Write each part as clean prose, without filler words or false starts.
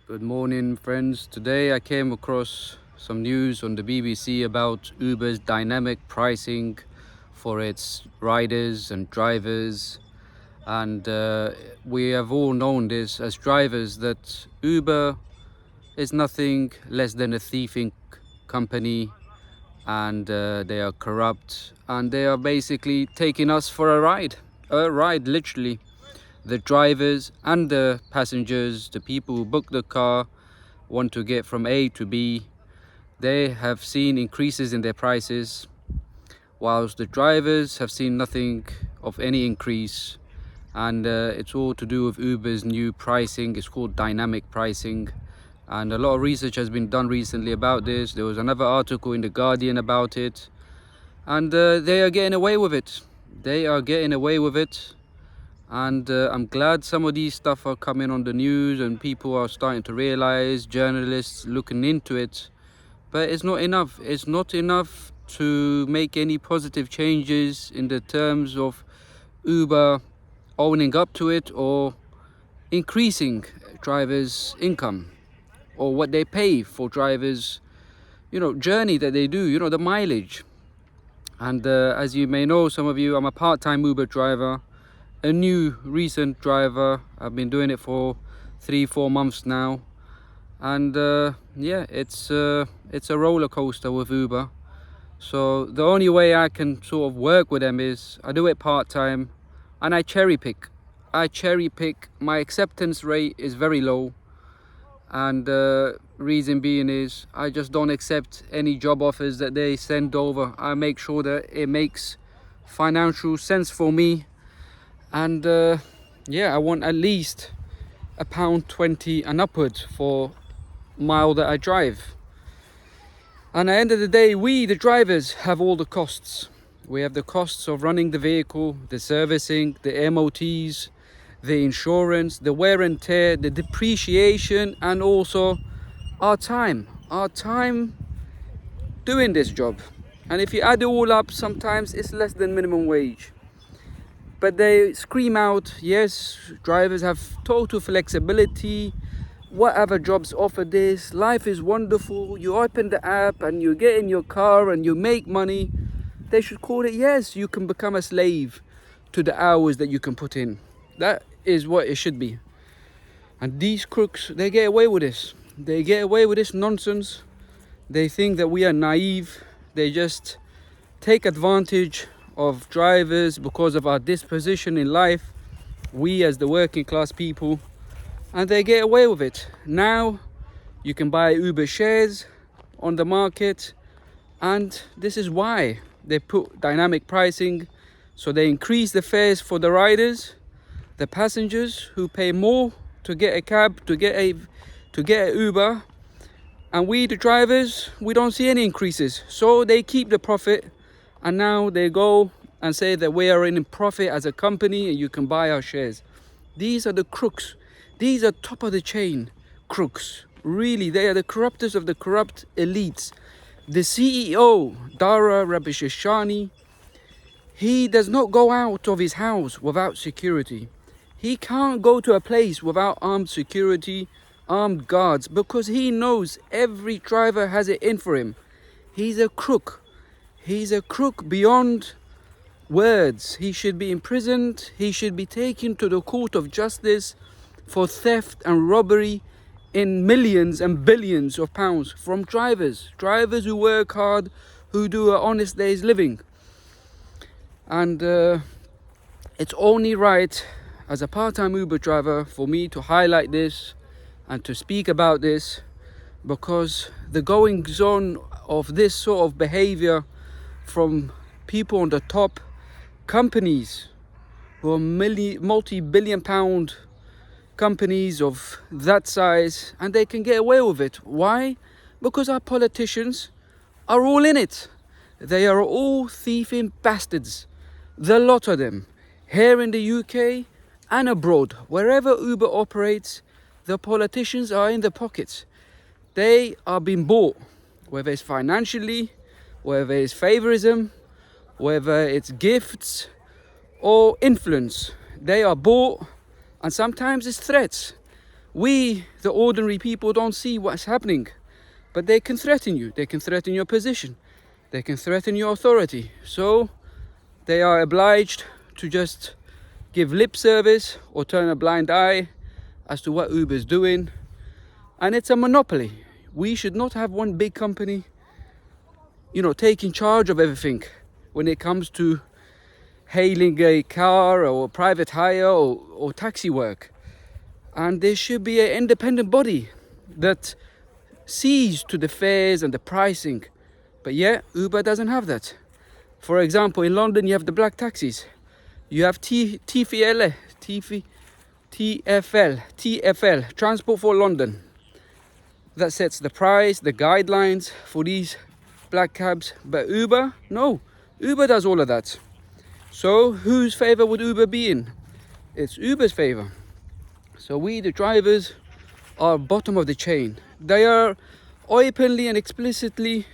Good morning, friends. Today I came across some news on the BBC about Uber's dynamic pricing for its riders and drivers. And we have all known this as drivers that Uber is nothing less than a thieving company, and they are corrupt, and they are basically taking us for a ride literally. The drivers and the passengers, the people who book the car, want to get from A to B. They have seen increases in their prices, whilst the drivers have seen nothing of any increase. And it's all to do with Uber's new pricing. It's called dynamic pricing, and a lot of research has been done recently about this. There was another article in the Guardian about it, and they are getting away with it. And I'm glad some of these stuff are coming on the news and people are starting to realize, journalists looking into it. But it's not enough. It's not enough to make any positive changes in the terms of Uber owning up to it or increasing drivers' income or what they pay for drivers, journey that they do, the mileage. And as you may know, some of you, I'm a part-time Uber driver, a new recent driver. I've been doing it for 3-4 months now, and yeah, it's a roller coaster with Uber. So the only way I can sort of work with them is I do it part-time, and I cherry pick. My acceptance rate is very low, and reason being is I just don't accept any job offers that they send over. I make sure that it makes financial sense for me. And yeah, I want at least £1.20 and upwards for mile that I drive. And at the end of the day, we, the drivers, have all the costs. We have the costs of running the vehicle, the servicing, the MOTs, the insurance, the wear and tear, the depreciation, and also our time doing this job. And if you add it all up, sometimes it's less than minimum wage. But they scream out, yes, drivers have total flexibility, whatever jobs offer this, life is wonderful, you open the app and you get in your car and you make money. They should call it, yes, you can become a slave to the hours that you can put in. That is what it should be. And these crooks, they get away with this. They get away with this nonsense. They think that we are naive. They just take advantage of drivers because of our disposition in life, we as the working class people, and they get away with it. Now you can buy Uber shares on the market, and this is why they put dynamic pricing. So they increase the fares for the riders, the passengers who pay more to get a cab, to get a Uber, and we, the drivers, we don't see any increases. So they keep the profit. And now they go and say that we are in profit as a company and you can buy our shares. These are the crooks. These are top of the chain crooks. Really, they are the corruptors of the corrupt elites. The CEO, Dara Rabishashani, he does not go out of his house without security. He can't go to a place without armed security, armed guards, because he knows every driver has it in for him. He's a crook. He's a crook beyond words. He should be imprisoned. He should be taken to the court of justice for theft and robbery in millions and billions of pounds from drivers who work hard, who do an honest day's living. And it's only right as a part-time Uber driver for me to highlight this and to speak about this, because the goings on of this sort of behavior from people on the top, companies who are multi-billion pound companies of that size, and they can get away with it. Why? Because our politicians are all in it. They are all thieving bastards, the lot of them, here in the UK and abroad. Wherever Uber operates, the politicians are in the pockets. They are being bought, whether it's financially, whether it's favorism, whether it's gifts or influence. They are bought, and sometimes it's threats. We, the ordinary people, don't see what's happening, but they can threaten you. They can threaten your position. They can threaten your authority. So they are obliged to just give lip service or turn a blind eye as to what Uber is doing. And it's a monopoly. We should not have one big company, you know, taking charge of everything when it comes to hailing a car or private hire or taxi work. And there should be an independent body that sees to the fares and the pricing. But yeah, Uber doesn't have that. For example, in London you have the black taxis. You have TfL, Transport for London, that sets the price, the guidelines for these black cabs. But Uber, no, Uber does all of that. So whose favor would Uber be in? It's Uber's favor. So we, the drivers, are bottom of the chain. They are openly and explicitly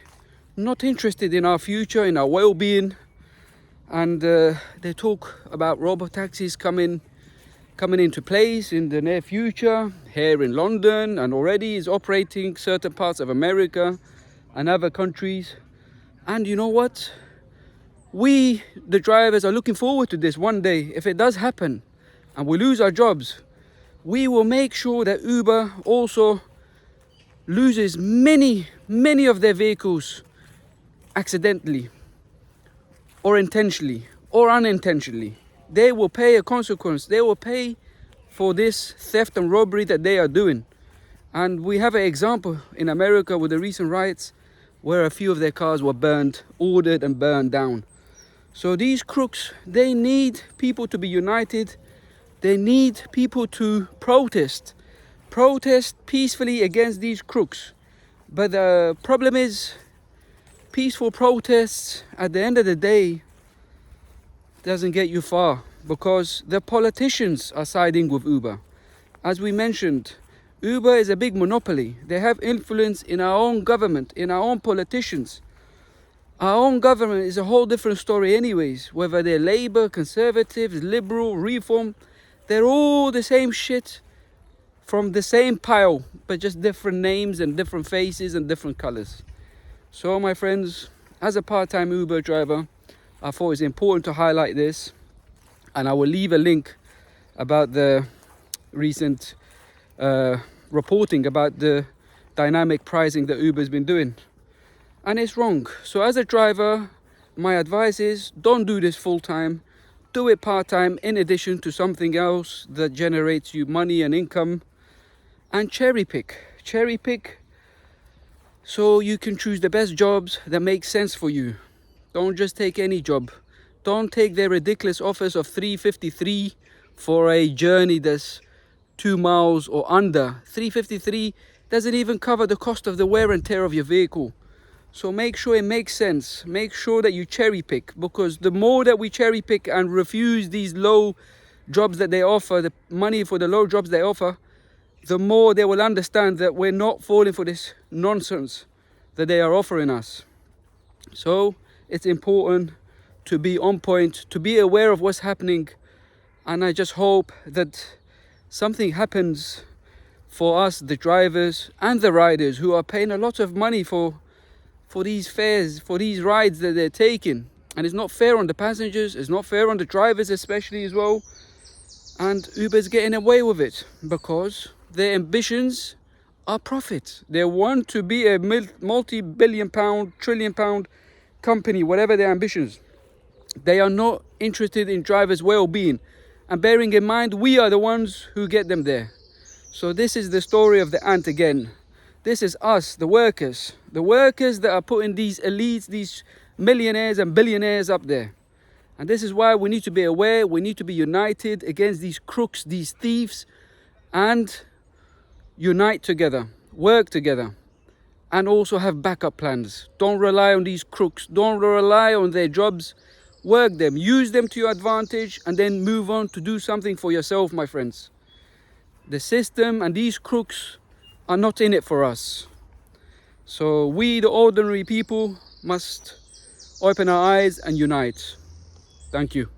not interested in our future, in our well-being. And they talk about robo-taxis coming into place in the near future here in London, and already is operating certain parts of America and other countries. And you know what? We, the drivers, are looking forward to this one day. If it does happen and we lose our jobs, we will make sure that Uber also loses many of their vehicles accidentally or intentionally or unintentionally. They will pay a consequence. They will pay for this theft and robbery that they are doing. And we have an example in America with the recent riots where a few of their cars were ordered and burned down. So these crooks, they need people to be united. They need people to protest peacefully against these crooks. But the problem is, peaceful protests at the end of the day doesn't get you far, because the politicians are siding with Uber. As we mentioned, Uber is a big monopoly. They have influence in our own government, in our own politicians. Our own government is a whole different story anyways, whether they're Labour, Conservatives, Liberal, Reform. They're all the same shit from the same pile, but just different names and different faces and different colours. So my friends, as a part-time Uber driver, I thought it's important to highlight this, and I will leave a link about the recent reporting about the dynamic pricing that Uber's been doing. And it's wrong. So as a driver, my advice is, don't do this full-time. Do it part-time in addition to something else that generates you money and income. And cherry pick so you can choose the best jobs that make sense for you. Don't just take any job. Don't take their ridiculous offers of $3.53 for a journey that's 2 miles or under. $3.53 doesn't even cover the cost of the wear and tear of your vehicle. So make sure it makes sense. Make sure that you cherry pick, because the more that we cherry pick and refuse these low jobs that they offer, the money for the low jobs they offer, the more they will understand that we're not falling for this nonsense that they are offering us. So it's important to be on point, to be aware of what's happening. And I just hope that something happens for us, the drivers and the riders, who are paying a lot of money for these fares, for these rides that they're taking. And it's not fair on the passengers, it's not fair on the drivers especially as well. And Uber's getting away with it because their ambitions are profit. They want to be a multi-billion pound, trillion pound company, whatever their ambitions. They are not interested in drivers' well-being. And bearing in mind, we are the ones who get them there. So this is the story of the ant again. This is us, the workers that are putting these elites, these millionaires and billionaires up there. And this is why we need to be aware, we need to be united against these crooks, these thieves, and unite together, work together, and also have backup plans. Don't rely on these crooks, don't rely on their jobs, work them, use them to your advantage, and then move on to do something for yourself, my friends. The system and these crooks are not in it for us. So we, the ordinary people, must open our eyes and unite. Thank you.